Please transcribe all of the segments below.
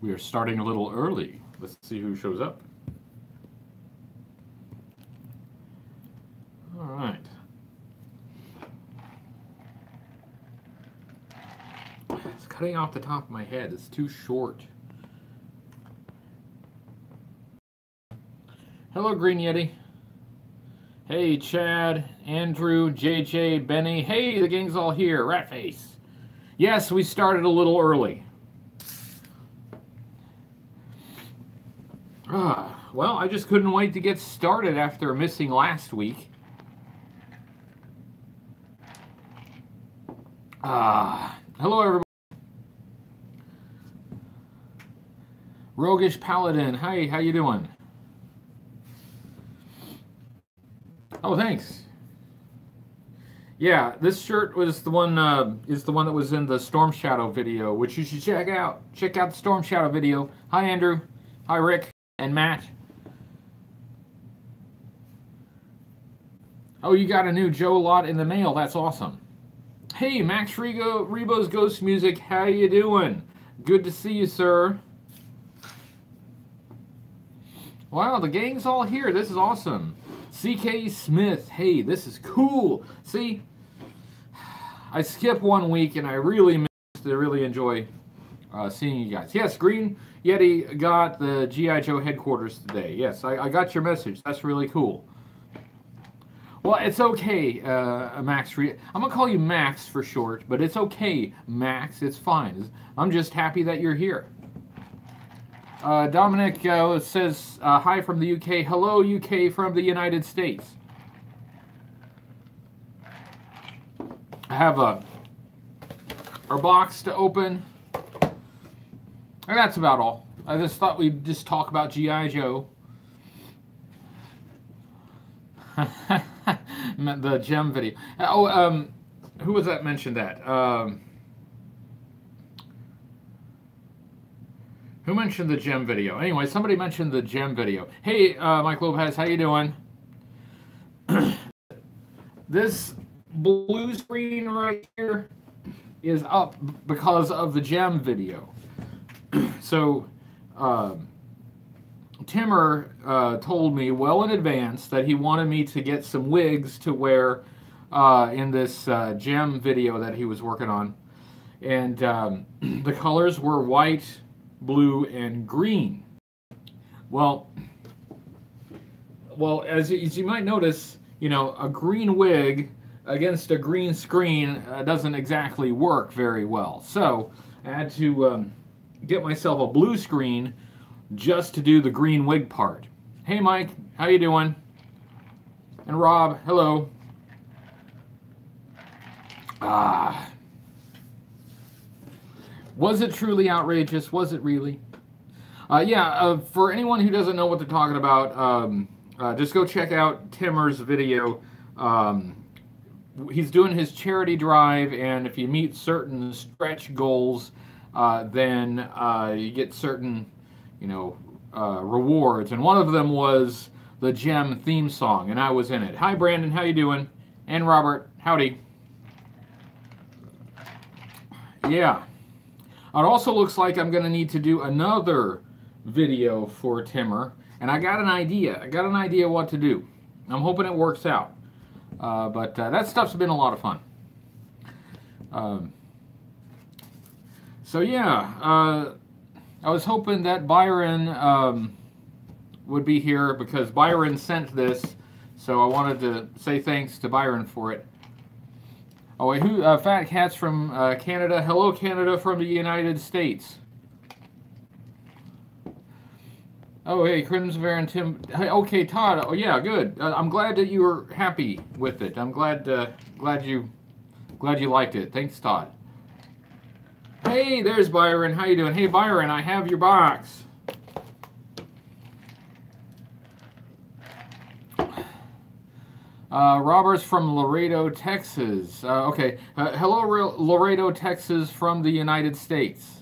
We are starting a little early. Let's see who shows up. All right. It's cutting off the top of my head. It's too short. Hello, Green Yeti. Hey, Chad, Andrew, JJ, Benny. Hey, the gang's all here. Ratface. Yes, we started a little early. Well, I just couldn't wait to get started after missing last week. Hello, everybody. Roguish Paladin. Hi, how you doing? Oh, thanks. Yeah, this shirt was the one is the one that was in the Storm Shadow video, which you should check out. Check out the Storm Shadow video. Hi, Andrew. Hi, Rick and Matt. Oh, you got a new Joe lot in the mail. That's awesome. Hey, Max Rebo's Ghost Music. How you doing? Good to see you, sir. Wow, the gang's all here. This is awesome. CK Smith. Hey, this is cool. See, I skipped 1 week and I really enjoy seeing you guys. Yes, Green Yeti got the G.I. Joe headquarters today. Yes, I got your message. That's really cool. Well, it's okay, Max. I'm going to call you Max for short, but it's okay, Max. It's fine. I'm just happy that you're here. Dominic says, hi from the UK. Hello, UK from the United States. I have our box to open. And that's about all. I just thought we'd just talk about G.I. Joe. The gem video. Oh, who was that mentioned that? Who mentioned the gem video? Anyway, somebody mentioned the gem video. Hey, Mike Lopez, how you doing? This blue screen right here is up because of the gem video. So, Timmer told me well in advance that he wanted me to get some wigs to wear in this gem video that he was working on. And the colors were white, blue, and green. Well, as you might notice, you know, a green wig against a green screen doesn't exactly work very well. So I had to get myself a blue screen just to do the green wig part. Hey, Mike, how you doing? And Rob, hello. Was it truly outrageous? Was it really? For anyone who doesn't know what they're talking about, just go check out Timmer's video. He's doing his charity drive, and if you meet certain stretch goals, then you get certain, rewards. And one of them was the Gem theme song, and I was in it. Hi, Brandon. How you doing? And Robert. Howdy. Yeah. It also looks like I'm going to need to do another video for Timmer, and I got an idea. I got an idea what to do. I'm hoping it works out. But that stuff's been a lot of fun. So yeah, I was hoping that Byron would be here because Byron sent this, so I wanted to say thanks to Byron for it. Oh wait, Fat Cat's from Canada. Hello, Canada from the United States. Oh hey, Crimson Bear and Tim. Hey, okay, Todd. Oh yeah, good. I'm glad that you were happy with it. I'm glad you liked it. Thanks, Todd. Hey, there's Byron. How you doing? Hey, Byron, I have your box. Robert's from Laredo, Texas. Okay. Hello, Laredo, Texas from the United States.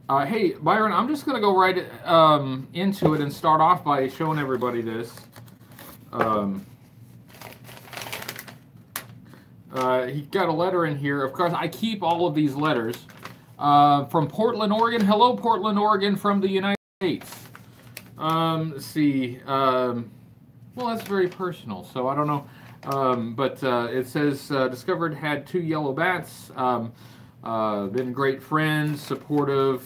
Hey, Byron, I'm just going to go right into it and start off by showing everybody this. He got a letter in here. Of course, I keep all of these letters. from Portland, Oregon. Hello, Portland, Oregon, from the United States. Let's see. Well, that's very personal, so I don't know. But it says, discovered had 2 yellow bats. Been great friends, supportive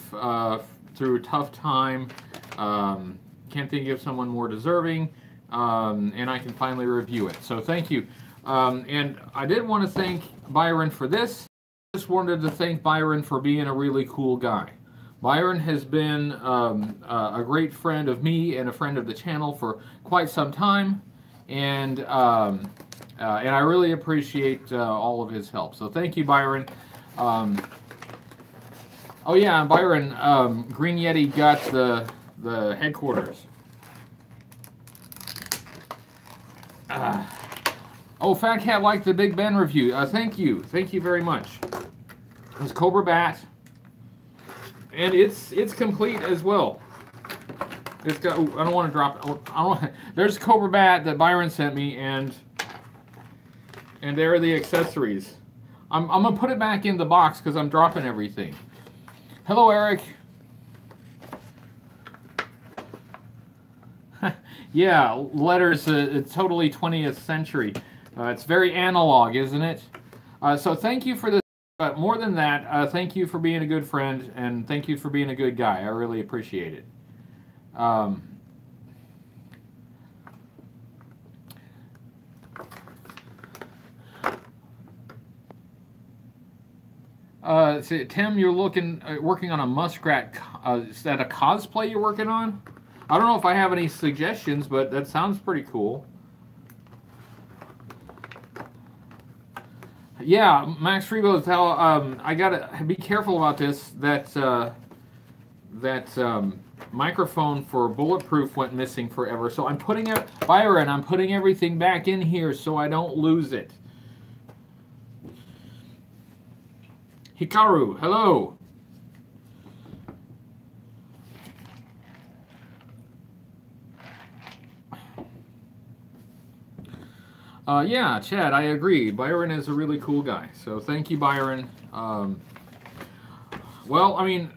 through a tough time. Can't think of someone more deserving. And I can finally review it. So thank you. And I did want to thank Byron for this. Just wanted to thank Byron for being a really cool guy. Byron has been a great friend of me and a friend of the channel for quite some time, and I really appreciate all of his help. So thank you, Byron. Oh yeah, Byron, Green Yeti got the headquarters. Oh, Fat Cat liked the Big Ben review. Thank you very much. It's Cobra Bat. And it's complete as well. It's got. Oh, I don't want to drop it. I don't. There's Cobra Bat that Byron sent me, and there are the accessories. I'm gonna put it back in the box because I'm dropping everything. Hello, Eric. Yeah, letters. It's totally 20th century. It's very analog, isn't it? So thank you for this. But more than that, thank you for being a good friend, and thank you for being a good guy. I really appreciate it. See, Tim, you're working on a muskrat. Is that a cosplay you're working on? I don't know if I have any suggestions, but that sounds pretty cool. Yeah, Max Rebo, I gotta be careful about this. That microphone for Bulletproof went missing forever. So I'm putting it, Byron, I'm putting everything back in here so I don't lose it. Hikaru, hello. Yeah, Chad, I agree. Byron is a really cool guy. So thank you, Byron. Well, I mean,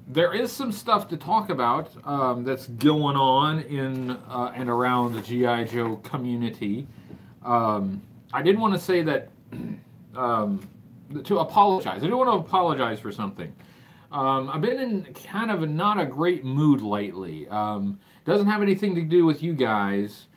there is some stuff to talk about that's going on in and around the G.I. Joe community. I did want to say that, to apologize. I do want to apologize for something. I've been in kind of not a great mood lately. Doesn't have anything to do with you guys.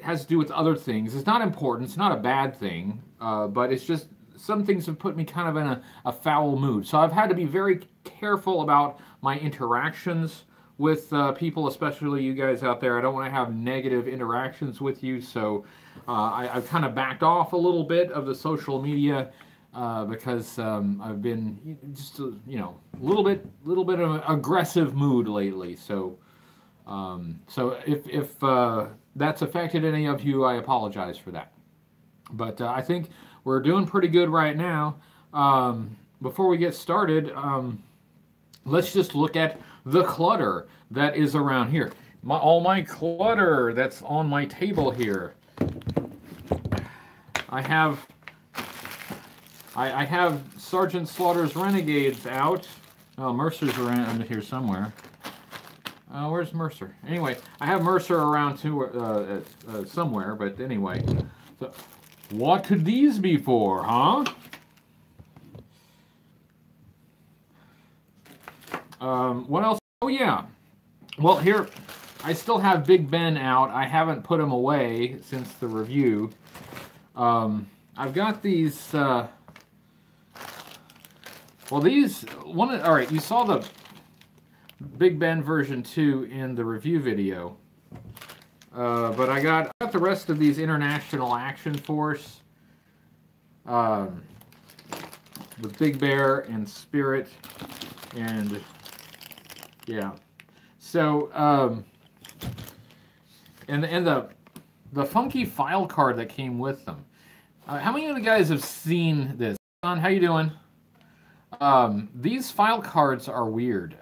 Has to do with other things. It's not important. It's not a bad thing. But it's just some things have put me kind of in a foul mood. So I've had to be very careful about my interactions with people, especially you guys out there. I don't want to have negative interactions with you. So I've kind of backed off a little bit of the social media because I've been just a little bit of an aggressive mood lately. So if that's affected any of you, I apologize for that. But I think we're doing pretty good right now. Before we get started, let's just look at the clutter that is around here. All my clutter that's on my table here. I have Sergeant Slaughter's Renegades out. Oh, Mercer's around here somewhere. Where's Mercer? Anyway, I have Mercer around too, somewhere, but anyway. So, what could these be for, huh? What else? Oh, yeah. Well, here, I still have Big Ben out. I haven't put him away since the review. I've got these, well, these, all right, you saw the Big Ben version 2 in the review video. But I got the rest of these International Action Force with Big Bear and Spirit, and yeah. So and the funky file card that came with them. How many of you guys have seen this? John, how you doing? These file cards are weird.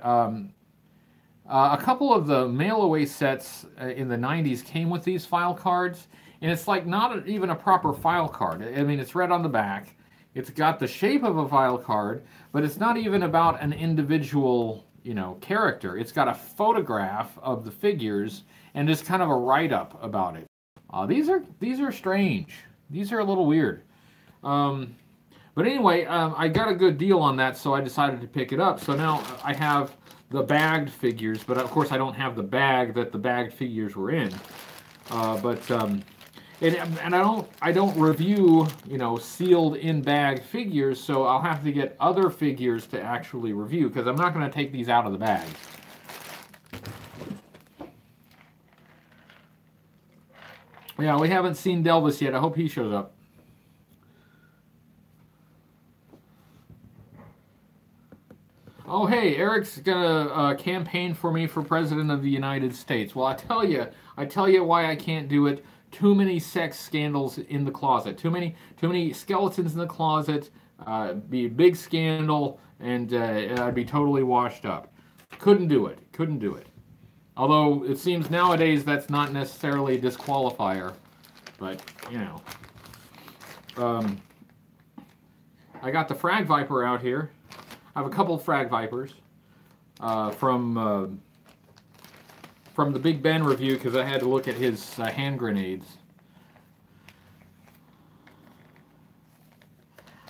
A couple of the mail-away sets in the 90s came with these file cards, and it's like not even a proper file card. I mean, it's red on the back, It's got the shape of a file card, but it's not even about an individual, you know, character. It's got a photograph of the figures and just kind of a write-up about it. These are strange. These are a little weird. But anyway, I got a good deal on that, so I decided to pick it up. So now I have the bagged figures, but of course I don't have the bag that the bagged figures were in. And I don't review, you know, sealed in bag figures, so I'll have to get other figures to actually review because I'm not going to take these out of the bag. Yeah, we haven't seen Delvis yet. I hope he shows up. Oh, hey, Eric's gonna campaign for me for President of the United States. Well, I tell you why I can't do it. Too many sex scandals in the closet. Too many skeletons in the closet. Be a big scandal, and I'd be totally washed up. Couldn't do it. Couldn't do it. Although it seems nowadays that's not necessarily a disqualifier, but you know. I got the Frag Viper out here. I have a couple of Frag Vipers from the Big Ben review because I had to look at his hand grenades.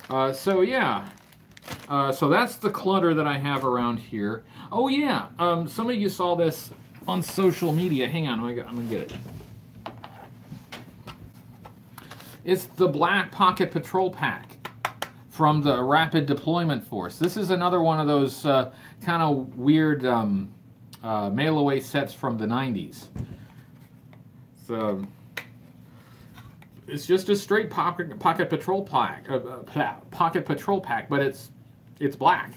So yeah, so that's the clutter that I have around here. Oh yeah, some of you saw this on social media. Hang on, I'm gonna get it. It's the Black Pocket Patrol Pack from the Rapid Deployment Force. This is another one of those kind of weird mail-away sets from the 90s. So it's just a straight pocket patrol pack, pocket patrol pack, but it's black,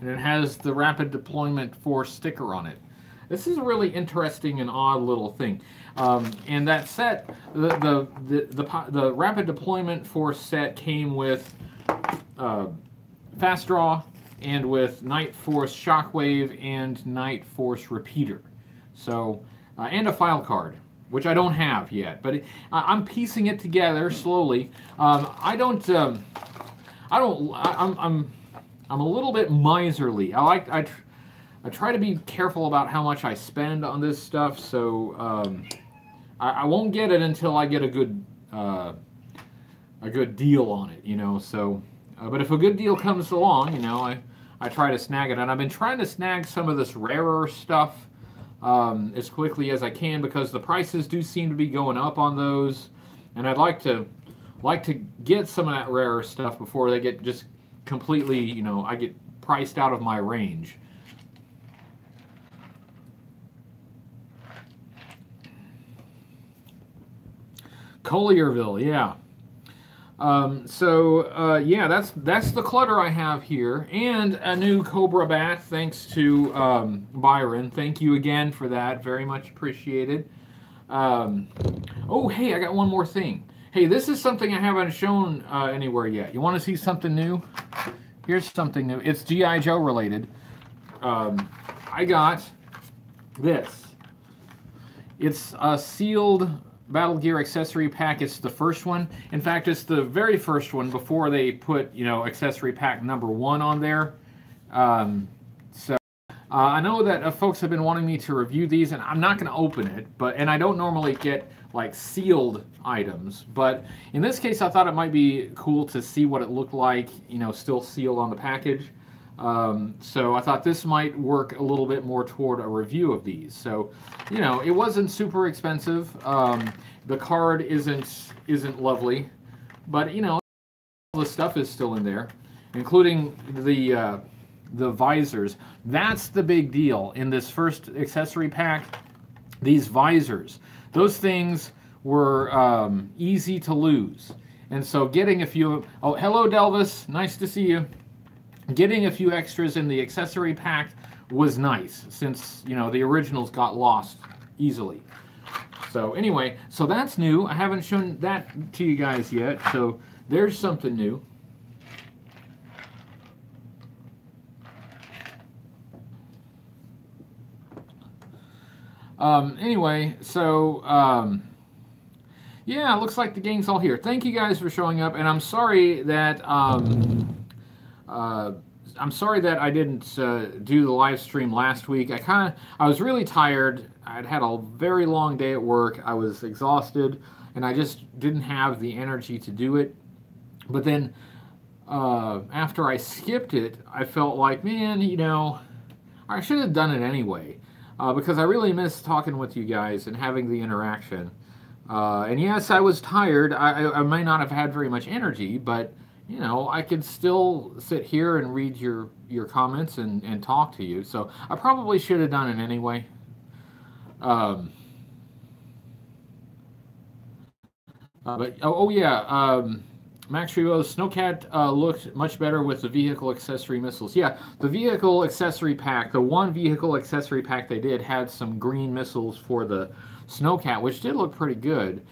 and it has the Rapid Deployment Force sticker on it. This is a really interesting and odd little thing. And that set, the Rapid Deployment Force set came with Fast Draw and with Night Force Shockwave and Night Force Repeater. So, and a file card, which I don't have yet, but I'm piecing it together slowly. I'm a little bit miserly. I try to be careful about how much I spend on this stuff, so I won't get it until I get a good deal on it, you know. So, but if a good deal comes along, you know, I try to snag it, and I've been trying to snag some of this rarer stuff as quickly as I can because the prices do seem to be going up on those, and I'd like to get some of that rarer stuff before they get just completely, you know, I get priced out of my range. Collierville, yeah. Yeah, that's the clutter I have here, and a new Cobra bat, thanks to Byron. Thank you again for that, very much appreciated. Oh, hey, I got one more thing. Hey, this is something I haven't shown anywhere yet. You want to see something new? Here's something new. It's G.I. Joe related. I got this. It's a sealed Battle Gear accessory pack. It's the first one. In fact, it's the very first one before they put, you know, accessory pack number 1 on there. I know that folks have been wanting me to review these, and I'm not going to open it, and I don't normally get like sealed items, but in this case I thought it might be cool to see what it looked like, you know, still sealed on the package. So I thought this might work a little bit more toward a review of these. So, you know, it wasn't super expensive. The card isn't lovely, but you know, all the stuff is still in there, including the visors. That's the big deal in this first accessory pack. These visors, those things were easy to lose, and so getting a few. Oh, hello, Delvis. Nice to see you. Getting a few extras in the accessory pack was nice, since, you know, the originals got lost easily. So anyway, so that's new. I haven't shown that to you guys yet, so there's something new. Anyway, so Yeah, it looks like the gang's all here. Thank you guys for showing up, and I'm sorry that I didn't do the live stream last week. I was really tired. I'd had a very long day at work. I was exhausted, and I just didn't have the energy to do it. But then after I skipped it, I felt like, man, I should have done it anyway, because I really miss talking with you guys and having the interaction. And yes, I was tired. I may not have had very much energy, but I could still sit here and read your comments and talk to you. So I probably should have done it anyway. But oh yeah, Max Trivo, Snowcat looked much better with the vehicle accessory missiles. Yeah, the vehicle accessory pack, the one vehicle accessory pack they did had some green missiles for the Snowcat, which did look pretty good.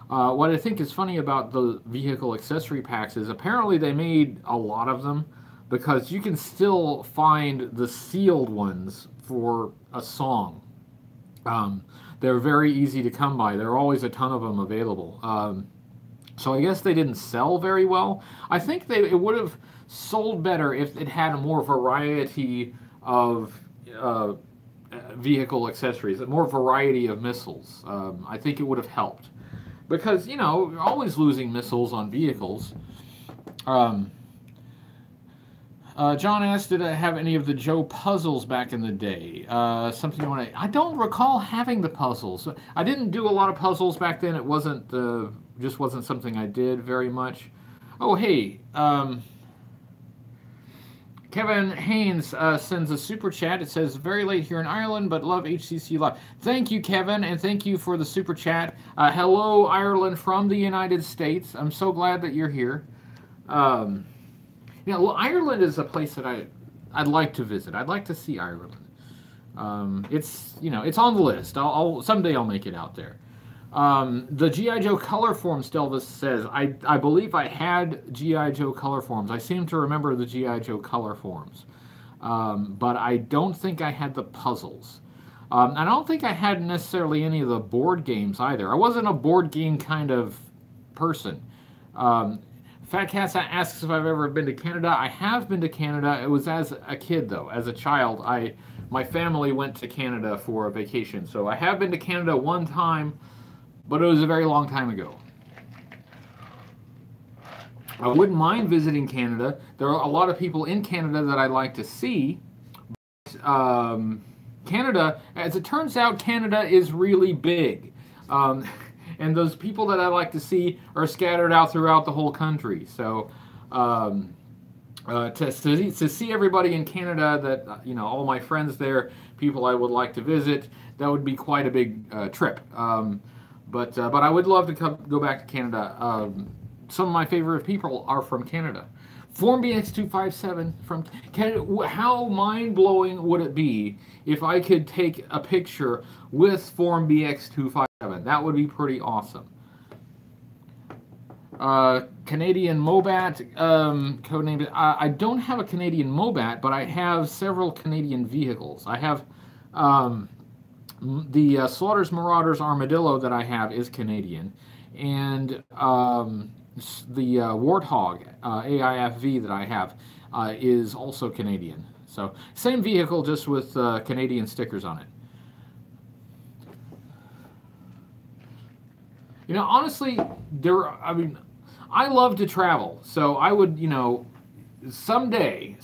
What I think is funny about the vehicle accessory packs is apparently they made a lot of them because you can still find the sealed ones for a song. They're very easy to come by. There are always a ton of them available. So I guess they didn't sell very well. I think it would have sold better if it had a more variety of vehicle accessories, a more variety of missiles. I think it would have helped. Because, you're always losing missiles on vehicles. John asked, did I have any of the Joe puzzles back in the day? Something you want to... I don't recall having the puzzles. I didn't do a lot of puzzles back then. It just wasn't something I did very much. Oh, hey. Kevin Haynes sends a super chat. It says, very late here in Ireland, but love HCC Live. Thank you, Kevin, and thank you for the super chat. Hello, Ireland from the United States. I'm so glad that you're here. Ireland is a place that I'd like to visit. I'd like to see Ireland. It's on the list. Someday I'll make it out there. The G.I. Joe color forms, Delvis says, I believe I had G.I. Joe color forms. I seem to remember the G.I. Joe color forms. But I don't think I had the puzzles. I don't think I had necessarily any of the board games either. I wasn't a board game kind of person. Fat Cats asks if I've ever been to Canada. I have been to Canada. It was as a kid, though. As a child, my family went to Canada for a vacation. So I have been to Canada one time, but it was a very long time ago. I wouldn't mind visiting Canada. There are a lot of people in Canada that I'd like to see. But, Canada, as it turns out, Canada is really big. And those people that I like to see are scattered out throughout the whole country. So to see everybody in Canada, that all my friends there, people I would like to visit, that would be quite a big trip. But I would love to go back to Canada. Some of my favorite people are from Canada. FormBX257 from Canada. How mind-blowing would it be if I could take a picture with FormBX257? That would be pretty awesome. Canadian Mobat, codename. I don't have a Canadian Mobat, but I have several Canadian vehicles. I have the Slaughter's Marauders Armadillo that I have is Canadian, and the Warthog AIFV that I have is also Canadian. So same vehicle, just with Canadian stickers on it. Honestly, I love to travel, so I would, someday,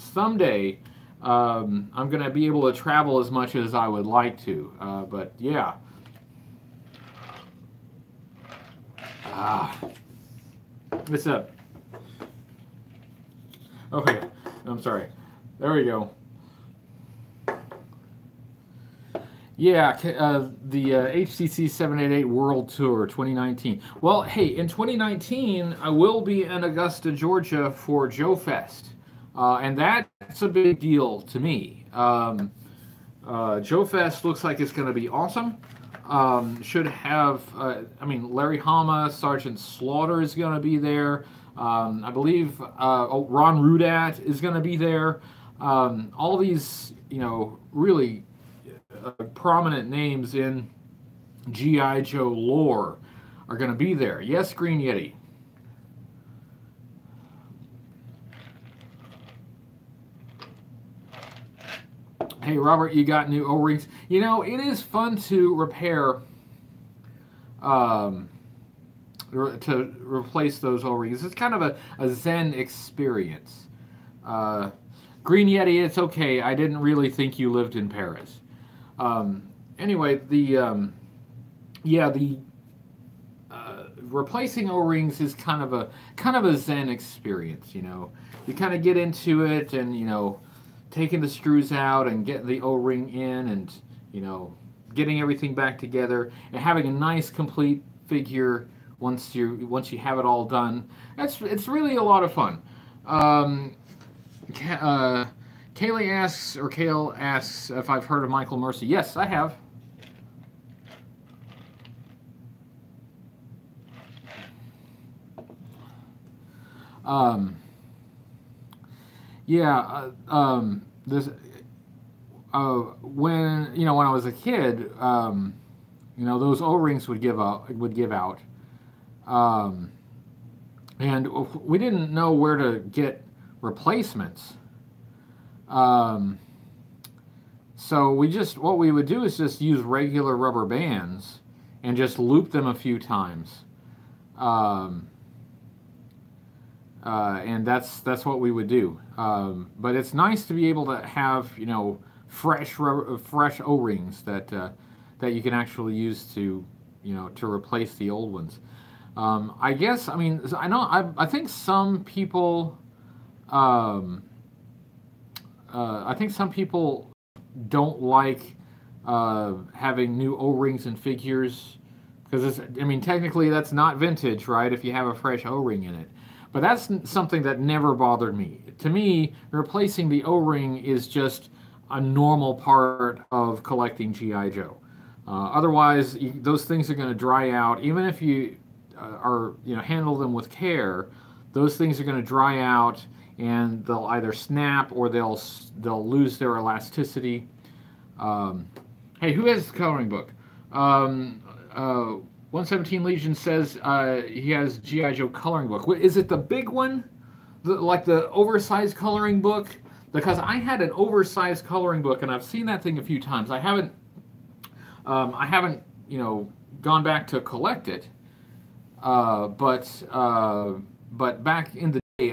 I'm going to be able to travel as much as I would like to, but yeah. What's up? Okay, I'm sorry. There we go. Yeah, the HCC788 World Tour 2019. Well, hey, in 2019, I will be in Augusta, Georgia for Joe Fest. And that's a big deal to me. Joe Fest looks like it's going to be awesome. Should have, Larry Hama, Sergeant Slaughter is going to be there. I believe Ron Rudat is going to be there. All these, really prominent names in G.I. Joe lore are going to be there. Yes, Green Yeti. Hey, Robert, you got new O-rings. You know, it is fun to repair, to replace those O-rings. It's kind of a Zen experience. Green Yeti, it's okay. I didn't really think you lived in Paris. Anyway, the replacing O-rings is kind of a Zen experience. You know, you kind of get into it, and you know, taking the screws out and getting the O-ring in, and you know, getting everything back together, and having a nice complete figure once you have it all done. It's really a lot of fun. Kaylee asks, or Kale asks, if I've heard of Michael Mercy. Yes, I have. This when I was a kid, those O-rings would give out, and we didn't know where to get replacements. So what we would do is just use regular rubber bands and just loop them a few times. And that's what we would do. But it's nice to be able to have, fresh O-rings that you can actually use to replace the old ones. I think some people don't like having new O-rings and figures, because technically that's not vintage, right? If you have a fresh O-ring in it. But that's something that never bothered me. To me, replacing the O-ring is just a normal part of collecting G.I. Joe. Otherwise, those things are going to dry out. Even if you handle them with care, those things are going to dry out, and they'll either snap or they'll lose their elasticity. Hey, who has the coloring book? 117 Legion says he has G.I. Joe coloring book. Is it the big one? Like the oversized coloring book? Because I had an oversized coloring book, and I've seen that thing a few times. I haven't gone back to collect it. But back in the day,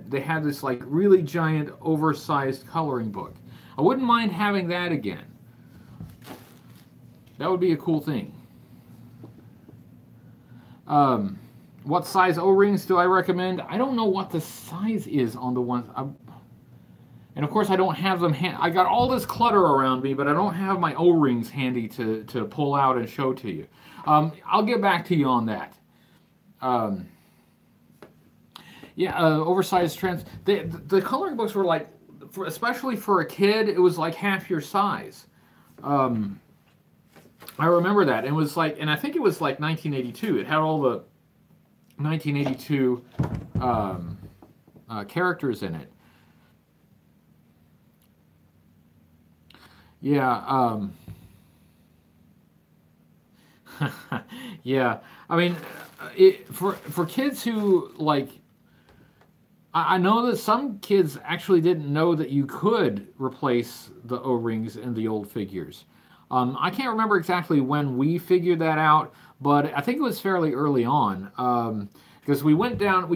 they had this like really giant oversized coloring book. I wouldn't mind having that again. That would be a cool thing. What size O-rings do I recommend? I don't know what the size is on the ones. And of course, I don't have them. I got all this clutter around me, but I don't have my O-rings handy to pull out and show to you. I'll get back to you on that. Oversized trends. The coloring books were like, especially for a kid, it was like half your size. I remember that. It was like, and I think it was like 1982. It had all the 1982 characters in it. Yeah. Yeah. I mean, for kids who like, I know that some kids actually didn't know that you could replace the O-rings in the old figures. I can't remember exactly when we figured that out, but I think it was fairly early on. Because we went down,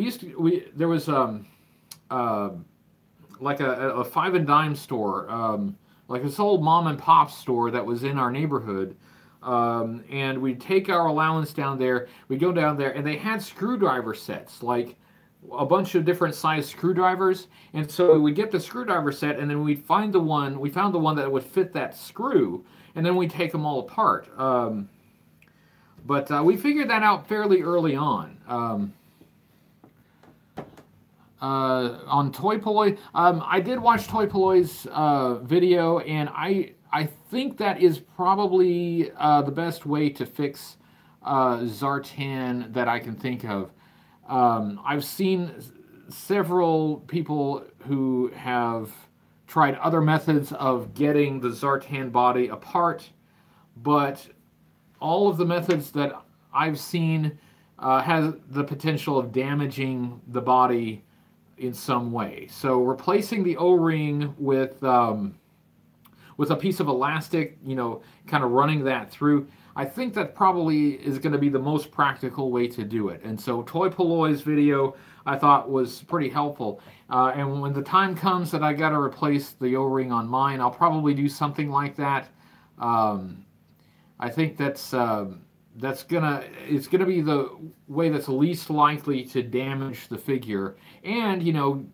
there was like a 5 and dime store, like this old mom and pop store that was in our neighborhood. And we'd take our allowance down there, we'd go down there, and they had screwdriver sets, like a bunch of different size screwdrivers. And so we'd get the screwdriver set, and then we found the one that would fit that screw, and then we'd take them all apart. But we figured that out fairly early on. On Toy Poly, I did watch Toy Poly's video, and I think that is probably the best way to fix Zartan that I can think of. I've seen several people who have tried other methods of getting the Zartan body apart, but all of the methods that I've seen has the potential of damaging the body in some way. So replacing the O-ring with a piece of elastic, you know, kind of running that through, I think that probably is going to be the most practical way to do it. And so Toy Polloy's video I thought was pretty helpful. And when the time comes that I got to replace the O-ring on mine, I'll probably do something like that. I think it's gonna be the way that's least likely to damage the figure. And you know,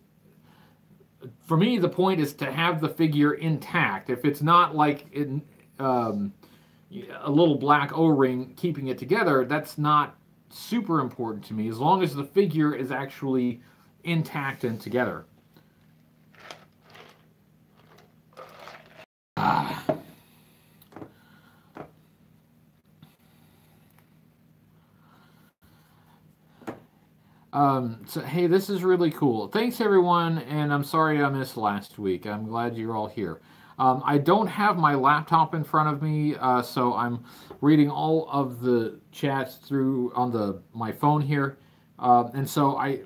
for me, the point is to have the figure intact. If it's not like a little black O-ring keeping it together, that's not super important to me, as long as the figure is actually intact and together. So hey, this is really cool. Thanks everyone, and I'm sorry I missed last week. I'm glad you're all here. I don't have my laptop in front of me, so I'm reading all of the chats through on my phone here. And so I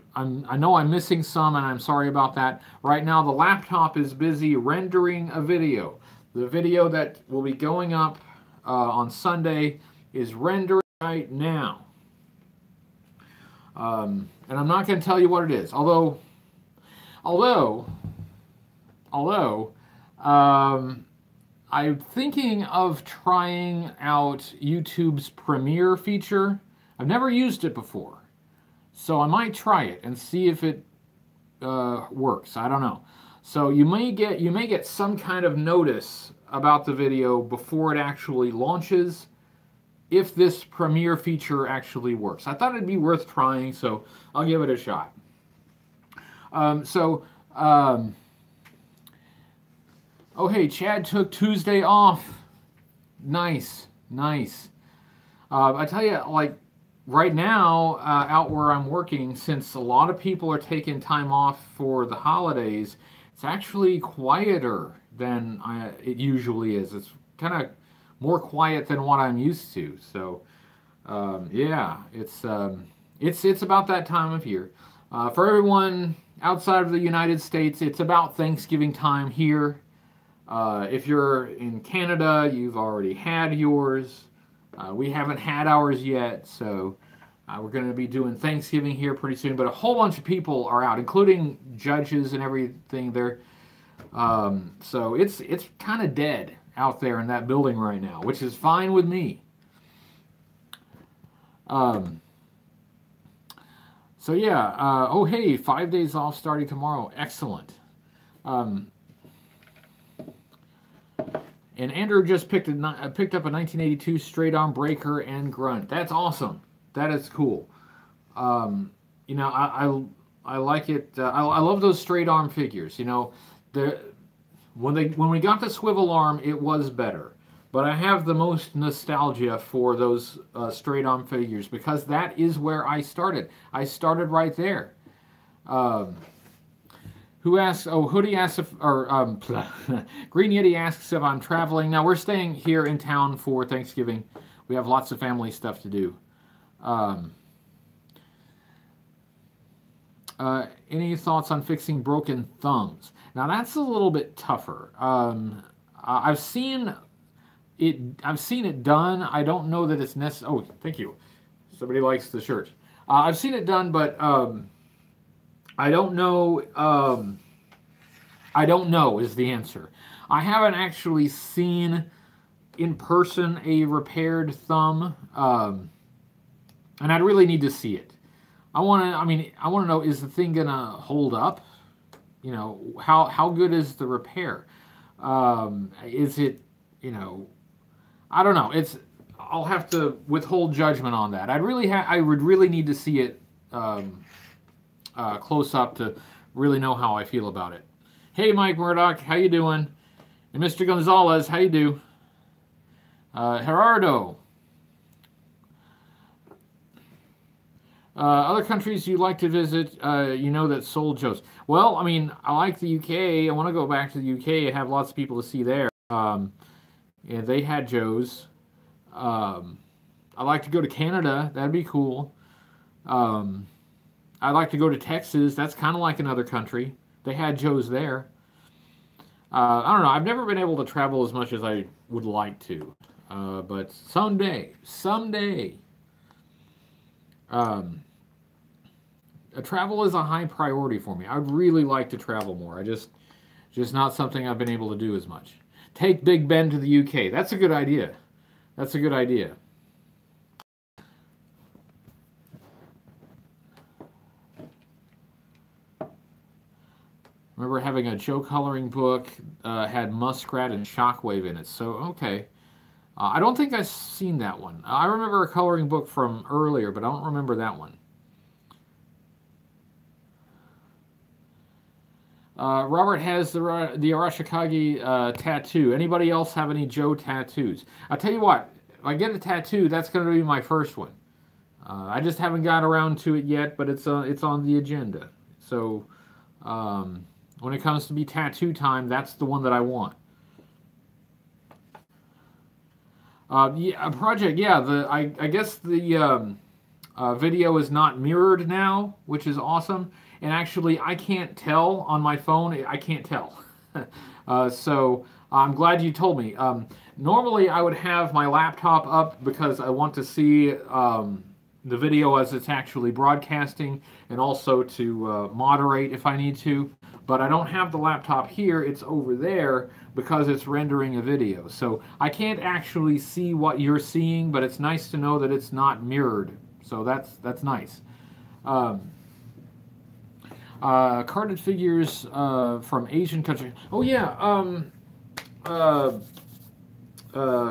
know I'm missing some, and I'm sorry about that. Right now the laptop is busy rendering a video. The video that will be going up on Sunday is rendering right now. And I'm not going to tell you what it is. Although, I'm thinking of trying out YouTube's Premiere feature. I've never used it before, so I might try it and see if it works. I don't know. So you may get some kind of notice about the video before it actually launches, if this Premiere feature actually works. I thought it'd be worth trying, so I'll give it a shot. Oh hey, Chad took Tuesday off. Nice, nice. I tell you, like right now, out where I'm working, since a lot of people are taking time off for the holidays, it's actually quieter than it usually is. It's kind of more quiet than what I'm used to. So, yeah, it's about that time of year. For everyone outside of the United States, it's about Thanksgiving time here. If you're in Canada, you've already had yours. We haven't had ours yet, so we're going to be doing Thanksgiving here pretty soon. But a whole bunch of people are out, including judges and everything there. So it's kind of dead out there in that building right now, which is fine with me. So yeah, oh hey, 5 days off starting tomorrow. Excellent. And Andrew just picked up a 1982 straight arm breaker and grunt. That's awesome. That is cool. You know, I like it. I love those straight arm figures. You know, when we got the swivel arm, it was better. But I have the most nostalgia for those straight arm figures because that is where I started. I started right there. Who asks? Oh, Hoodie asks if, or Green Yeti asks if I'm traveling. Now we're staying here in town for Thanksgiving. We have lots of family stuff to do. Any thoughts on fixing broken thumbs? Now that's a little bit tougher. I've seen it done. I don't know that it's necessary. Oh, thank you. Somebody likes the shirt. I've seen it done, but I don't know. I don't know is the answer. I haven't actually seen in person a repaired thumb, and I'd really need to see it. I want to know, is the thing gonna hold up? You know, how good is the repair? Is it, you know, I don't know. I'll have to withhold judgment on that. I would really need to see it close up to really know how I feel about it. Hey, Mike Murdoch, how you doing? And Mr. Gonzalez, how you do? Gerardo. Other countries you'd like to visit, you know, that sold Joe's. Well, I mean, I like the UK. I want to go back to the UK. I have lots of people to see there. Yeah, they had Joe's. I I'd like to go to Canada. That'd be cool. I'd like to go to Texas. That's kind of like another country. They had Joe's there. I don't know. I've never been able to travel as much as I would like to. But someday, travel is a high priority for me. I'd really like to travel more. Just not something I've been able to do as much. Take Big Ben to the UK. That's a good idea. That's a good idea. Remember having a Joe coloring book, had Muskrat and Shockwave in it. So, okay. I don't think I've seen that one. I remember a coloring book from earlier, but I don't remember that one. Robert has the Arashikage tattoo. Anybody else have any Joe tattoos? I'll tell you what, if I get a tattoo, that's going to be my first one. I just haven't got around to it yet, but it's on the agenda. So, when it comes to be tattoo time, that's the one that I want. Yeah, a project. Yeah, I guess the video is not mirrored now, which is awesome. And actually, I can't tell on my phone. I can't tell. So I'm glad you told me. Normally, I would have my laptop up because I want to see the video as it's actually broadcasting, and also to moderate if I need to. But I don't have the laptop here. It's over there because it's rendering a video. So I can't actually see what you're seeing, but it's nice to know that it's not mirrored. So that's nice. Carded figures from Asian countries. Oh yeah,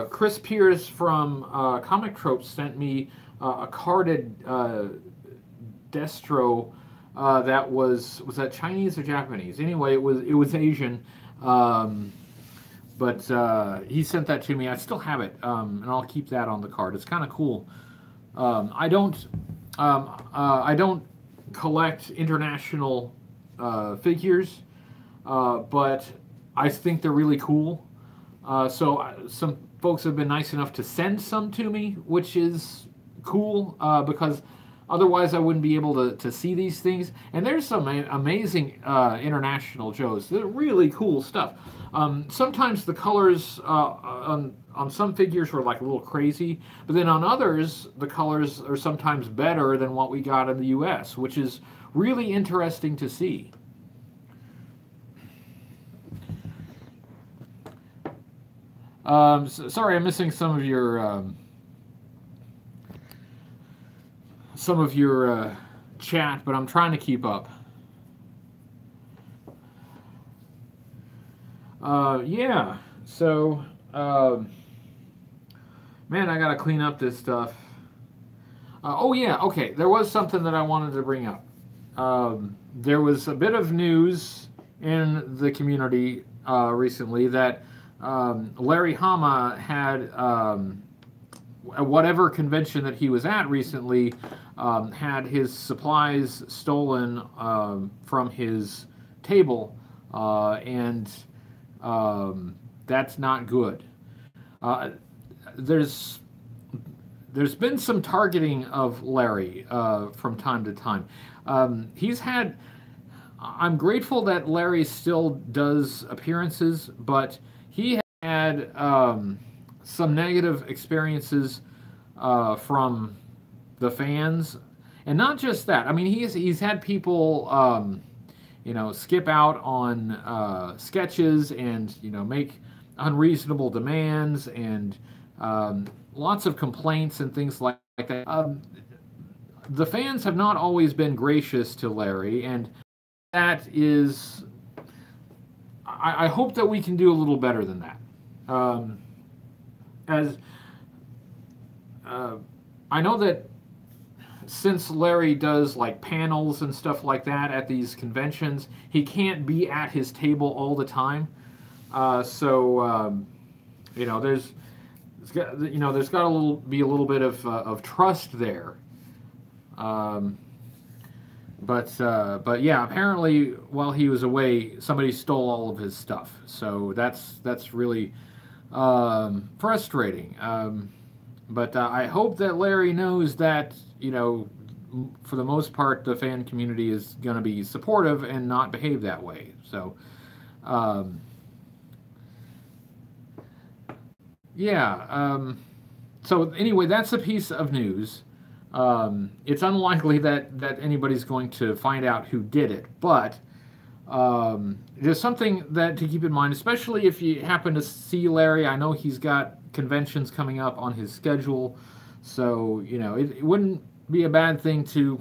Chris Pierce from Comic Tropes sent me a carded Destro that was that Chinese or Japanese? Anyway, it was Asian. But he sent that to me. I still have it, and I'll keep that on the card. It's kind of cool. I don't collect international figures, but I think they're really cool. So some folks have been nice enough to send some to me, which is cool because otherwise I wouldn't be able to see these things. And there's some amazing international Joes. They're really cool stuff. Sometimes the colors on some figures were like a little crazy, but then on others, the colors are sometimes better than what we got in the US, which is really interesting to see. Sorry, I'm missing some of your chat, but I'm trying to keep up. Yeah, so, man, I gotta clean up this stuff. Oh yeah, okay, there was something that I wanted to bring up. There was a bit of news in the community recently that Larry Hama had, whatever convention that he was at recently, had his supplies stolen from his table, and that's not good. There's been some targeting of Larry from time to time. I'm grateful that Larry still does appearances, but he had some negative experiences from the fans, and not just that. I mean, he's had people skip out on sketches and make unreasonable demands and lots of complaints and things like that. The fans have not always been gracious to Larry, and that is, I hope that we can do a little better than that. I know that since Larry does like panels and stuff like that at these conventions, he can't be at his table all the time. There's got to be a little bit of trust there. But yeah, apparently while he was away, somebody stole all of his stuff. So that's really frustrating. But I hope that Larry knows that, you know, for the most part, the fan community is going to be supportive and not behave that way. So, um, yeah. So anyway, that's a piece of news. It's unlikely that anybody's going to find out who did it, but there's something that to keep in mind, especially if you happen to see Larry. I know he's got conventions coming up on his schedule, so you know it wouldn't be a bad thing to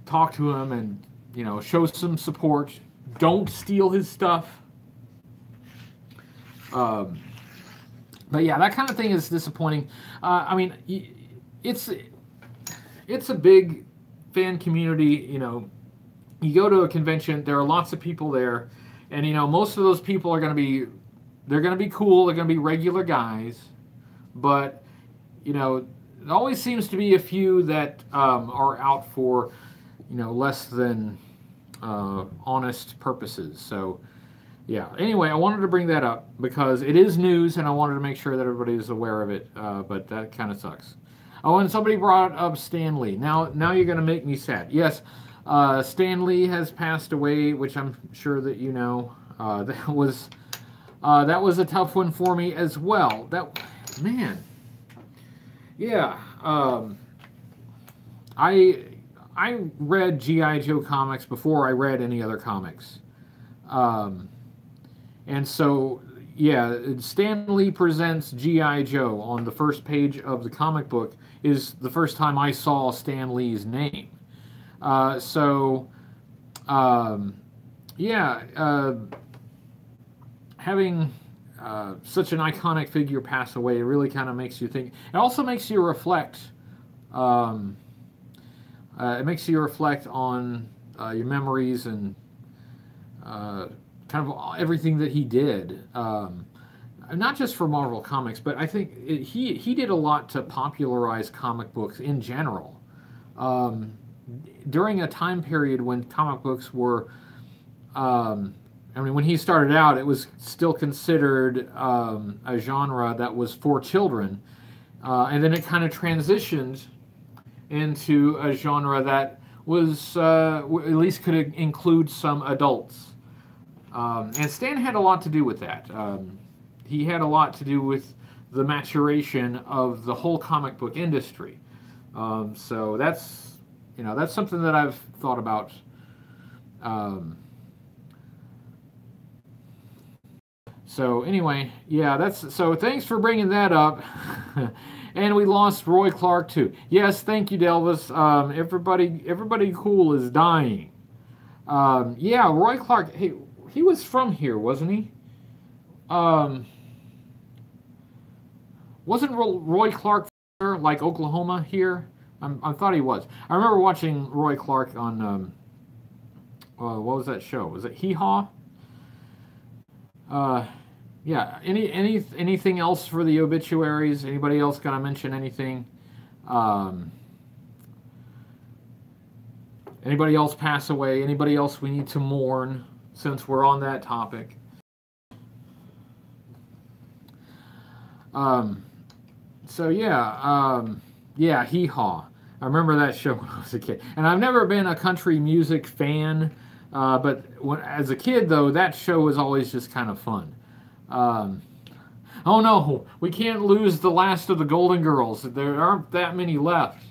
talk to him and, you know, show some support. Don't steal his stuff. But yeah, that kind of thing is disappointing. I mean, it's a big fan community. You know, you go to a convention, there are lots of people there, and you know most of those people are going to be, they're going to be cool. They're going to be regular guys, but you know, it always seems to be a few that are out for, you know, less than honest purposes. So. Yeah, anyway, I wanted to bring that up because it is news and I wanted to make sure that everybody is aware of it, but that kind of sucks. Oh, and somebody brought up Stan Lee. Now you're going to make me sad. Yes, Stan Lee has passed away, which I'm sure that you know. That was a tough one for me as well. Man. Yeah, I read G.I. Joe comics before I read any other comics. And so, yeah, Stan Lee Presents G.I. Joe on the first page of the comic book is the first time I saw Stan Lee's name. Having such an iconic figure pass away, it really kind of makes you think. It also makes you reflect. It makes you reflect on your memories and kind of everything that he did, not just for Marvel Comics, but I think he did a lot to popularize comic books in general. During a time period when comic books were, I mean, when he started out, it was still considered a genre that was for children, and then it kind of transitioned into a genre that was at least could include some adults. And Stan had a lot to do with that. He had a lot to do with the maturation of the whole comic book industry. So that's, you know, that's something that I've thought about. So anyway, yeah, so thanks for bringing that up. And we lost Roy Clark too. Yes, thank you, Delvis. Everybody cool is dying. Yeah, Roy Clark. Hey, he was from here, wasn't he? Wasn't Roy Clark like Oklahoma here? I thought he was. I remember watching Roy Clark on what was that show? Was it Hee Haw? Yeah. Anything else for the obituaries? Anybody else gonna mention anything? Anybody else pass away? Anybody else we need to mourn? Since we're on that topic. So yeah, yeah, Hee Haw. I remember that show when I was a kid. And I've never been a country music fan, but as a kid, though, that show was always just kind of fun. Oh no, we can't lose the last of the Golden Girls. There aren't that many left.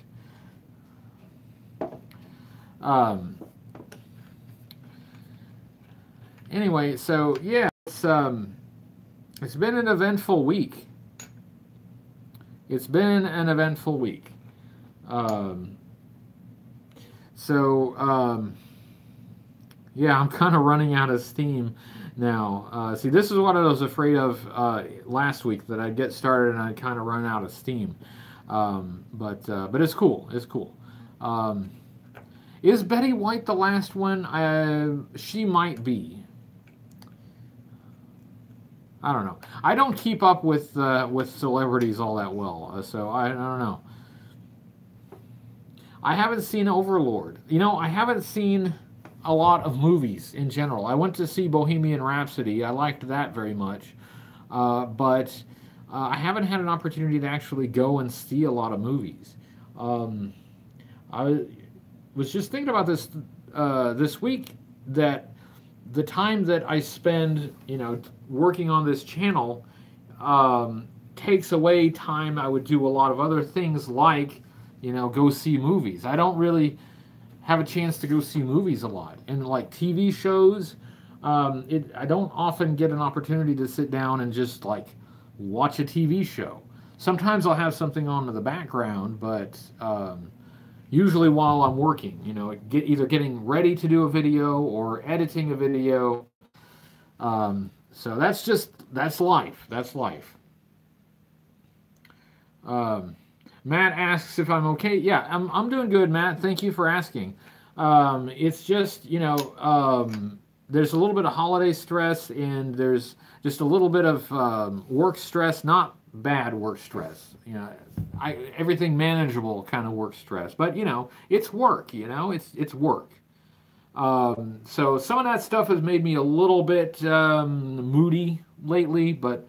Anyway, so yeah, it's been an eventful week. It's been an eventful week. Yeah, I'm kind of running out of steam now. See, this is what I was afraid of last week, that I'd get started and I'd kind of run out of steam. But it's cool. It's cool. Is Betty White the last one? She might be. I don't know. I don't keep up with celebrities all that well, so I don't know. I haven't seen Overlord. You know, I haven't seen a lot of movies in general. I went to see Bohemian Rhapsody. I liked that very much. But I haven't had an opportunity to actually go and see a lot of movies. I was just thinking about this this week, that the time that I spend, working on this channel, takes away time I would do a lot of other things, like, go see movies. I don't really have a chance to go see movies a lot, and like TV shows, I don't often get an opportunity to sit down and just like watch a TV show. Sometimes I'll have something on in the background, but usually while I'm working, either getting ready to do a video or editing a video. So that's life. That's life. Matt asks if I'm okay. Yeah, I'm doing good, Matt. Thank you for asking. It's just, there's a little bit of holiday stress, and there's just a little bit of work stress, not bad work stress. Everything manageable kind of work stress. But, it's work, it's work. So some of that stuff has made me a little bit moody lately, but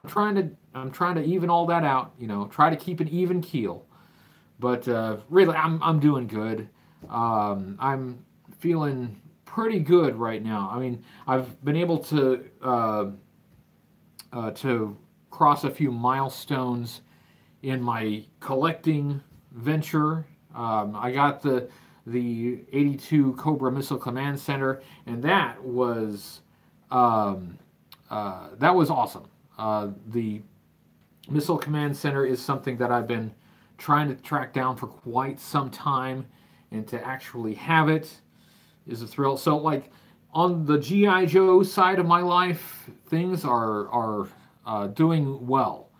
I'm trying to even all that out, try to keep an even keel. But really, I'm doing good. I'm feeling pretty good right now. I mean, I've been able to cross a few milestones in my collecting venture. I got the 82 Cobra Missile Command Center, and that was awesome. The Missile Command Center is something that I've been trying to track down for quite some time, and to actually have it is a thrill. So, like, on the G.I. Joe side of my life, things are doing well.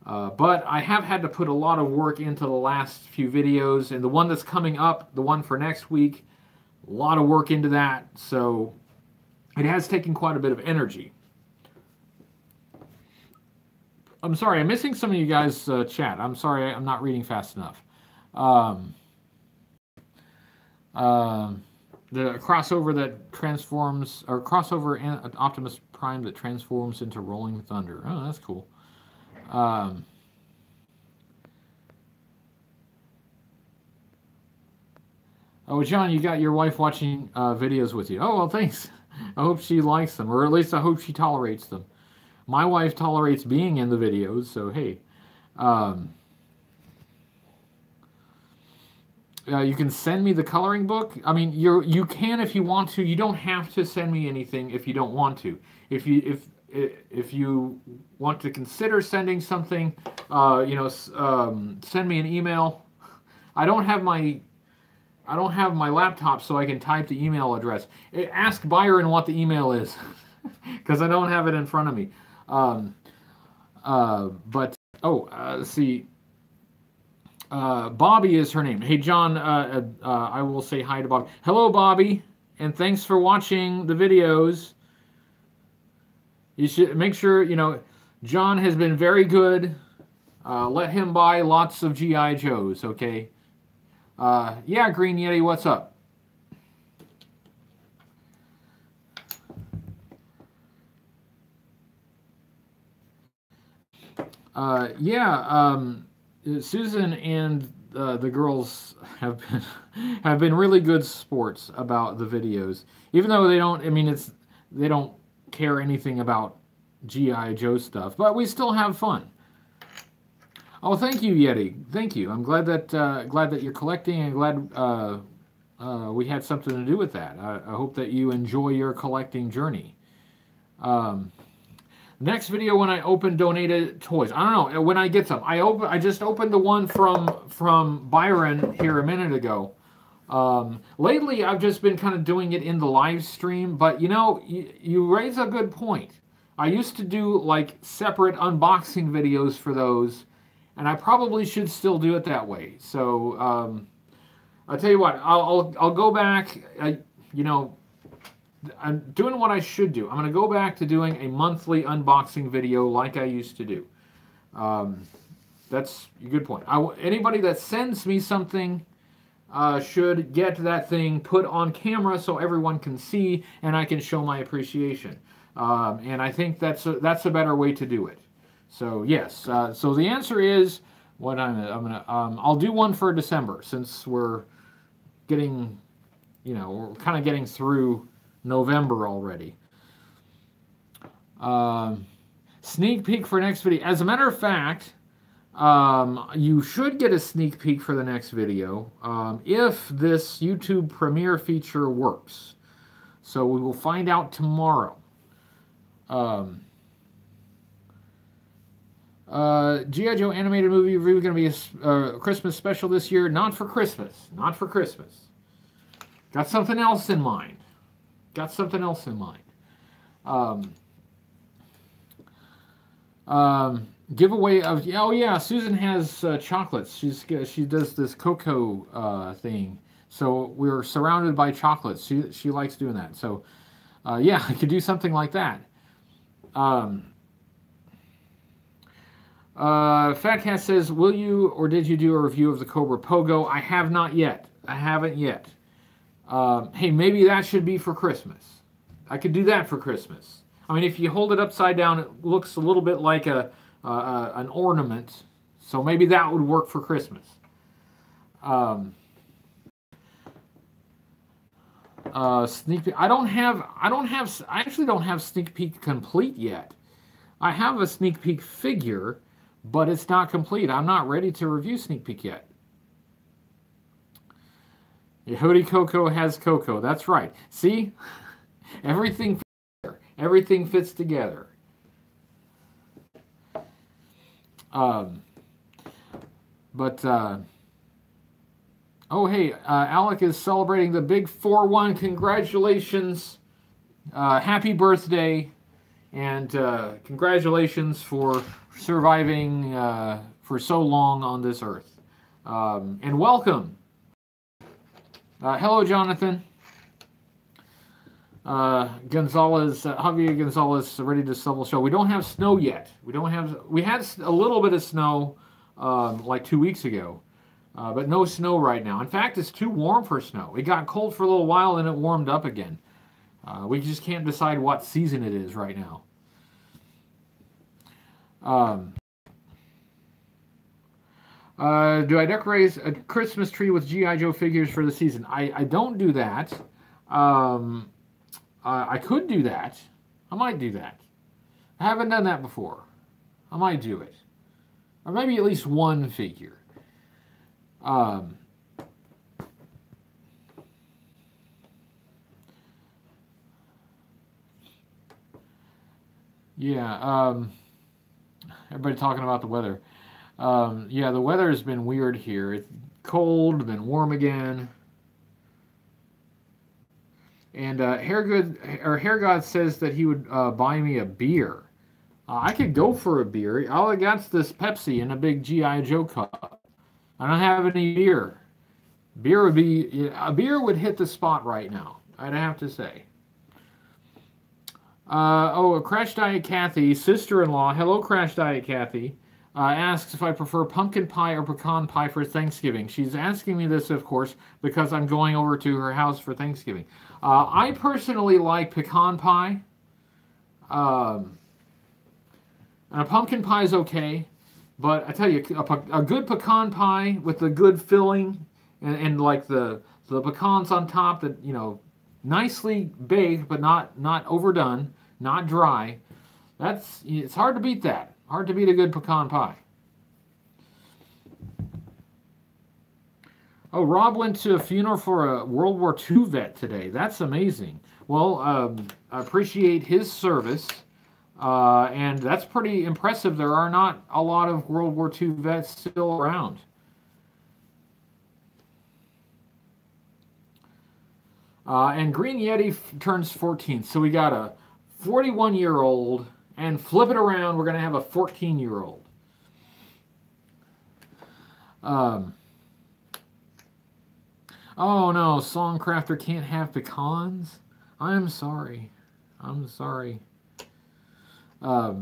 But I have had to put a lot of work into the last few videos, and the one that's coming up, the one for next week, a lot of work into that, so it has taken quite a bit of energy. I'm sorry, I'm missing some of you guys' chat. I'm sorry, I'm not reading fast enough. The crossover that transforms, or crossover and Optimus Prime that transforms into Rolling Thunder. Oh, that's cool. Oh, John, you got your wife watching videos with you. Oh, well, thanks. I hope she likes them, or at least I hope she tolerates them. My wife tolerates being in the videos, so hey. You can send me the coloring book. I mean, you can if you want to. You don't have to send me anything if you don't want to. If you want to consider sending something, send me an email. I don't have my laptop, so I can type the email address. Ask Byron what the email is, because I don't have it in front of me. Let's see. Bobby is her name. Hey, John, I will say hi to Bobby. Hello, Bobby, and thanks for watching the videos. You should make sure, John has been very good. Let him buy lots of G.I. Joes, okay? Yeah, Green Yeti, what's up? Susan and the girls have been really good sports about the videos, even though they don't care anything about G.I. Joe stuff, but we still have fun. Oh, thank you, Yeti. Thank you. I'm glad that you're collecting, and glad we had something to do with that. I hope that you enjoy your collecting journey. Next video, when I open donated toys. I don't know when I get some. I just opened the one from Byron here a minute ago. Lately, I've just been kind of doing it in the live stream, but you raise a good point. I used to do like separate unboxing videos for those, and I probably should still do it that way. So I'll tell you what, I'll go back. I'm doing what I should do. I'm going to go back to doing a monthly unboxing video like I used to do. That's a good point. Anybody that sends me something should get that thing put on camera so everyone can see and I can show my appreciation. And I think that's a better way to do it. So yes, so the answer is what I'll do one for December, since we're getting, we're kind of getting through November already. Sneak peek for next video. As a matter of fact, you should get a sneak peek for the next video if this YouTube Premiere feature works. So we will find out tomorrow. G.I. Joe animated movie review going to be a Christmas special this year. Not for Christmas. Not for Christmas. Got something else in mind. Got something else in mind. Giveaway of, oh yeah, Susan has chocolates. She does this cocoa thing. So we're surrounded by chocolates. She likes doing that. So yeah, I could do something like that. Fat Cat says, will you or did you do a review of the Cobra Pogo? I have not yet. I haven't yet. Hey, maybe that should be for Christmas. I could do that for Christmas. I mean, if you hold it upside down, it looks a little bit like an ornament. So maybe that would work for Christmas. Sneak peek. I actually don't have sneak peek complete yet. I have a sneak peek figure, but it's not complete. I'm not ready to review sneak peek yet. Yehudi Coco has Coco. That's right. See? Everything fits together. Everything fits together. Oh, hey, Alec is celebrating the big 4-1. Congratulations. Happy birthday. And congratulations for surviving for so long on this earth. And welcome. Hello, Jonathan. Javier Gonzalez, ready to shovel show. We don't have snow yet. We had a little bit of snow like 2 weeks ago. But no snow right now. In fact, it's too warm for snow. It got cold for a little while and it warmed up again. We just can't decide what season it is right now. Do I decorate a Christmas tree with G.I. Joe figures for the season? I don't do that. I could do that. I might do that. I haven't done that before. I might do it. Or maybe at least one figure. Yeah, everybody talking about the weather. Yeah, the weather has been weird here. It's cold, then warm again. And Hair God says that he would buy me a beer. I could go for a beer. All I got's this Pepsi in a big G.I. Joe cup. I don't have any beer. A beer would hit the spot right now, I'd have to say. Crash Diet Kathy, sister-in-law, hello Crash Diet Kathy, asks if I prefer pumpkin pie or pecan pie for Thanksgiving. She's asking me this, of course, because I'm going over to her house for Thanksgiving. I personally like pecan pie. And a pumpkin pie is okay, but I tell you, a good pecan pie with a good filling and like the pecans on top that, nicely baked but not overdone, not dry. It's hard to beat that. Hard to beat a good pecan pie. Oh, Rob went to a funeral for a World War II vet today. That's amazing. Well, I appreciate his service. And that's pretty impressive. There are not a lot of World War II vets still around. And Green Yeti turns 14. So we got a 41-year-old, and flip it around, we're going to have a 14-year-old. Oh no, Songcrafter can't have pecans? I'm sorry. I'm sorry. I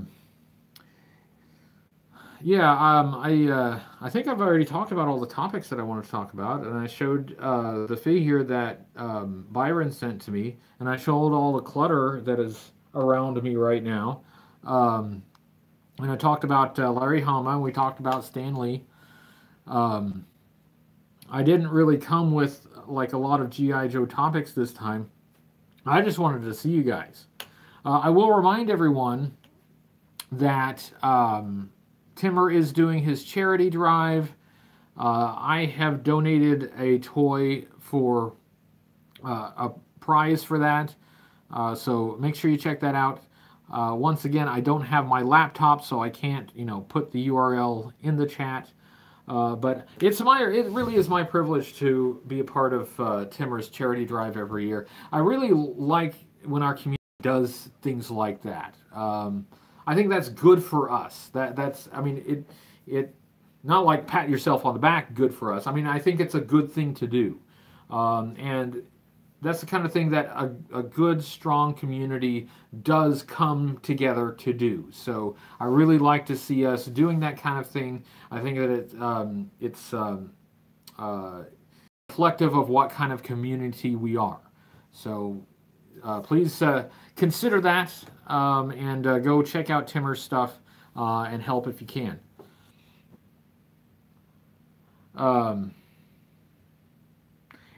think I've already talked about all the topics that I want to talk about, and I showed the figure that Byron sent to me, and I showed all the clutter that is around me right now. And I talked about Larry Hama, and we talked about Stan Lee. I didn't really come with like a lot of G.I. Joe topics this time. I just wanted to see you guys. I will remind everyone that Timmer is doing his charity drive. I have donated a toy for a prize for that. So make sure you check that out. Once again, I don't have my laptop, so I can't, put the URL in the chat. But it really is my privilege to be a part of Timmer's charity drive every year. I really like when our community does things like that. I think that's good for us. It not like pat yourself on the back, good for us. I mean, I think it's a good thing to do. And that's the kind of thing that a good, strong community does come together to do. So I really like to see us doing that kind of thing. I think that it's reflective of what kind of community we are. So please consider that and go check out Timmer's stuff and help if you can.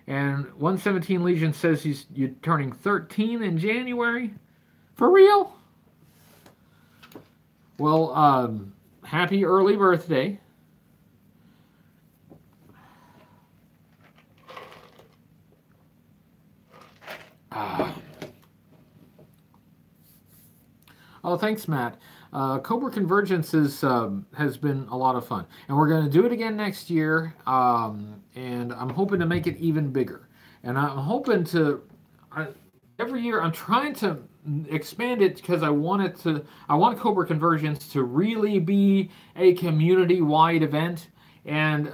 And 117 Legion says you're turning 13 in January. For real? Well, happy early birthday. Oh, thanks, Matt. Cobra Convergence has been a lot of fun. And we're going to do it again next year. And I'm hoping to make it even bigger. And I'm hoping to... every year, I'm trying to expand it because I want Cobra Convergence to really be a community-wide event. And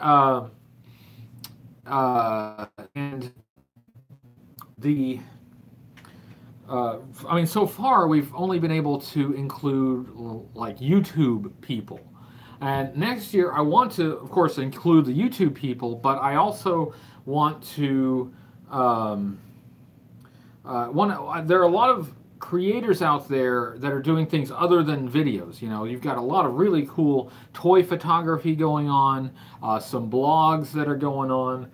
the... so far we've only been able to include like YouTube people, and next year I want to, of course, include the YouTube people, but I also want to there are a lot of creators out there that are doing things other than videos. You've got a lot of really cool toy photography going on, some blogs that are going on,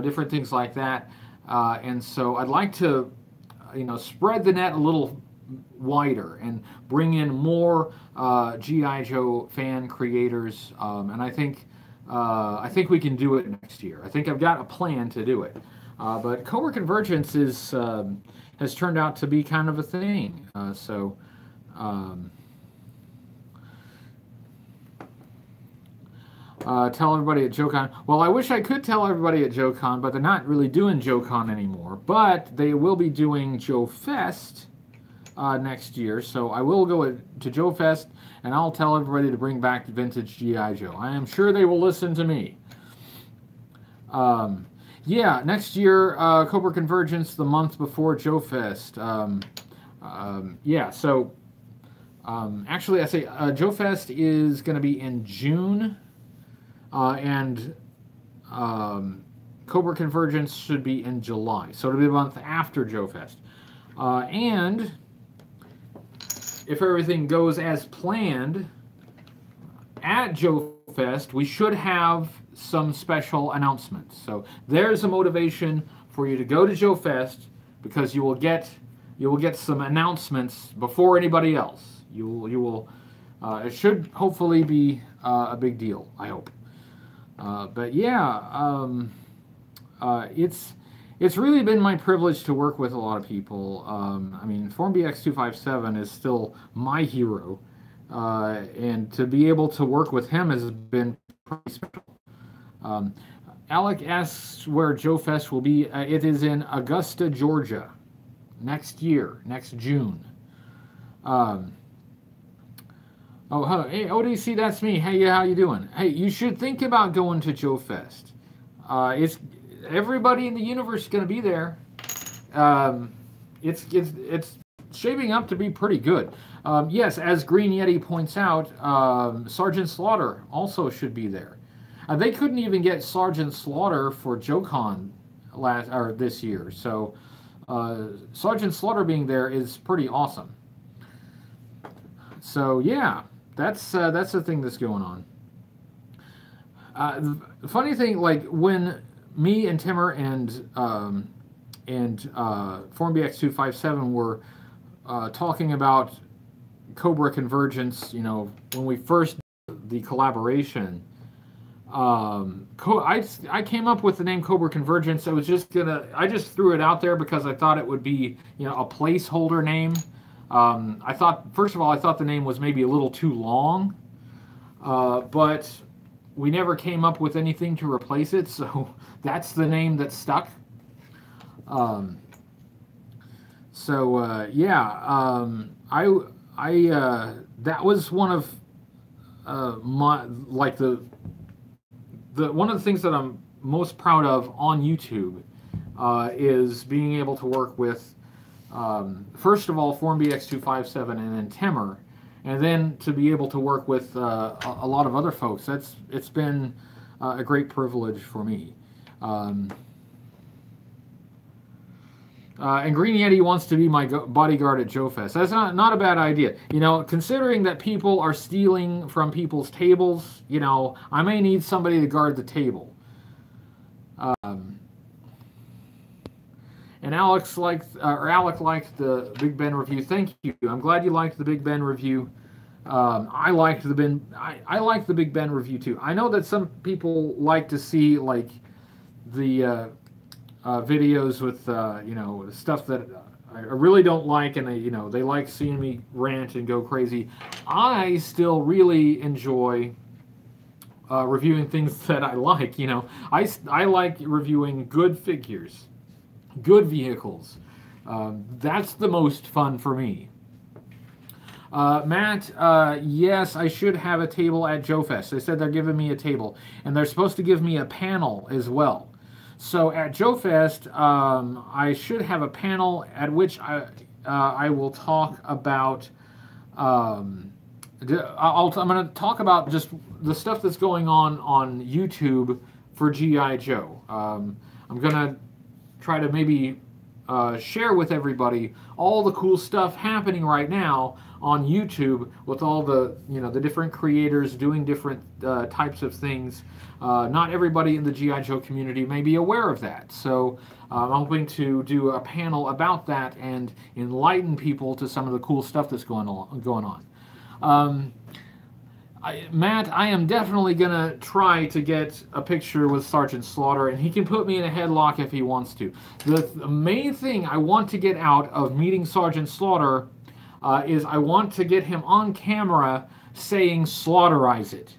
different things like that, and so I'd like to spread the net a little wider and bring in more G.I. Joe fan creators, and I think we can do it next year. I think I've got a plan to do it. But Cobra Convergence has turned out to be kind of a thing. Tell everybody at JoeCon. Well, I wish I could tell everybody at JoeCon, but they're not really doing JoeCon anymore. But they will be doing Joe Fest next year, so I will go to Joe Fest, and I'll tell everybody to bring back vintage G.I. Joe. I am sure they will listen to me. Yeah, next year, Cobra Convergence, the month before Joe Fest. Yeah, so actually, I say Joe Fest is going to be in June. And Cobra Convergence should be in July. So it'll be a month after Joe Fest. And if everything goes as planned, at Joe Fest, we should have some special announcements. So there's a motivation for you to go to Joe Fest, because you will get some announcements before anybody else. You will it should hopefully be a big deal, I hope. But yeah, it's really been my privilege to work with a lot of people. I mean, FormBX257 is still my hero, and to be able to work with him has been pretty special. Alec asks where Joe Fest will be. It is in Augusta, Georgia, next year, next June. Oh, hey, ODC, that's me. Hey, how you doing? Hey, you should think about going to Joe Fest. It's everybody in the universe is going to be there. It's shaping up to be pretty good. Yes, as Green Yeti points out, Sergeant Slaughter also should be there. They couldn't even get Sergeant Slaughter for JoeCon this year, so Sergeant Slaughter being there is pretty awesome. So yeah, that's the thing that's going on. The funny thing, like when me and Timmer and FormBX257 were talking about Cobra Convergence, you know, when we first did the collaboration, I came up with the name Cobra Convergence. I just threw it out there because I thought it would be, you know, a placeholder name. I thought, first of all, I thought the name was maybe a little too long, but we never came up with anything to replace it, so that's the name that stuck. That was one of my, like, the one of the things that I'm most proud of on YouTube is being able to work with, first of all, FormBX257 and then Timmer, and then to be able to work with a lot of other folks. It's been a great privilege for me. And Green Yeti wants to be my bodyguard at Joe Fest. That's not a bad idea. You know, considering that people are stealing from people's tables, you know, I may need somebody to guard the table. And Alec liked the Big Ben review. Thank you. I'm glad you liked the Big Ben review. I liked the Big Ben review too. I know that some people like to see like the videos with you know, stuff that I really don't like, and they like seeing me rant and go crazy. I still really enjoy reviewing things that I like. You know, I like reviewing good figures, good vehicles. That's the most fun for me. Matt, yes, I should have a table at Joe Fest. They said they're giving me a table, and they're supposed to give me a panel as well. So at Joe Fest, I should have a panel at which I will talk about. I'm going to talk about just the stuff that's going on YouTube for G.I. Joe. I'm going to try to maybe share with everybody all the cool stuff happening right now on YouTube with all the the different creators doing different types of things. Not everybody in the G.I. Joe community may be aware of that, so I'm hoping to do a panel about that and enlighten people to some of the cool stuff that's going on. Matt, I am definitely going to try to get a picture with Sergeant Slaughter, and he can put me in a headlock if he wants to. The main thing I want to get out of meeting Sergeant Slaughter is I want to get him on camera saying, "Slaughterize it."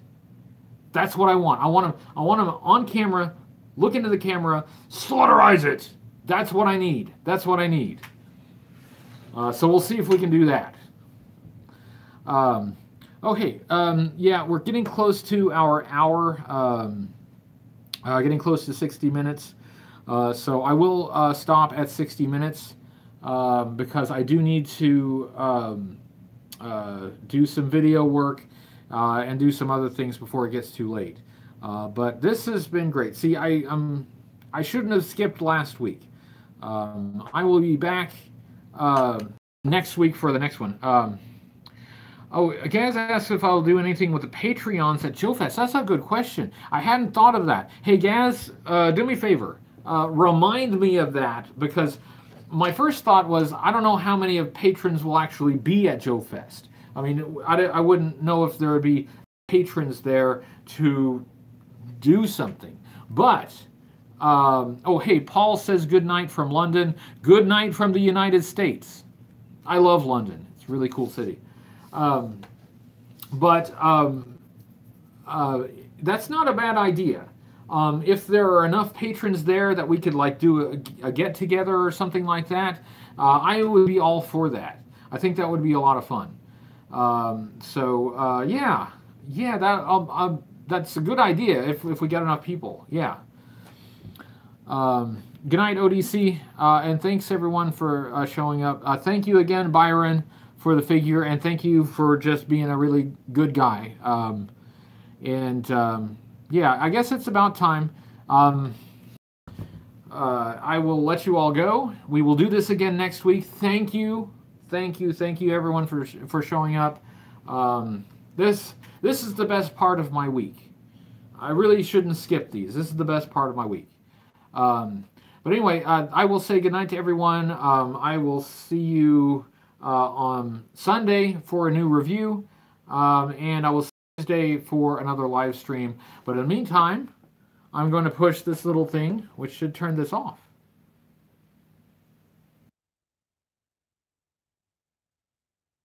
That's what I want. I want him on camera, look into the camera, "Slaughterize it." That's what I need. That's what I need. So we'll see if we can do that. Okay. Yeah, we're getting close to our hour. Getting close to 60 minutes. So I will stop at 60 minutes because I do need to do some video work. And do some other things before it gets too late. But this has been great. See, I shouldn't have skipped last week. I will be back next week for the next one. Gaz asked if I'll do anything with the Patreons at Joe Fest. That's a good question. I hadn't thought of that. Hey, Gaz, do me a favor. Remind me of that, because my first thought was I don't know how many of patrons will actually be at Joe Fest. I mean, I wouldn't know if there would be patrons there to do something. But, hey, Paul says good night from London. Good night from the United States. I love London. It's a really cool city. That's not a bad idea. If there are enough patrons there that we could like do a get-together or something like that, I would be all for that. I think that would be a lot of fun. That's a good idea if we get enough people. Yeah. Good night, ODC, and thanks everyone for showing up. Thank you again, Byron, for the figure, and thank you for just being a really good guy. Yeah, I guess it's about time. I will let you all go. We will do this again next week. Thank you everyone for showing up. This is the best part of my week. I really shouldn't skip these. This is the best part of my week. But anyway, I will say goodnight to everyone. I will see you on Sunday for a new review. And I will see you Tuesday for another live stream. But in the meantime, I'm going to push this little thing, which should turn this off.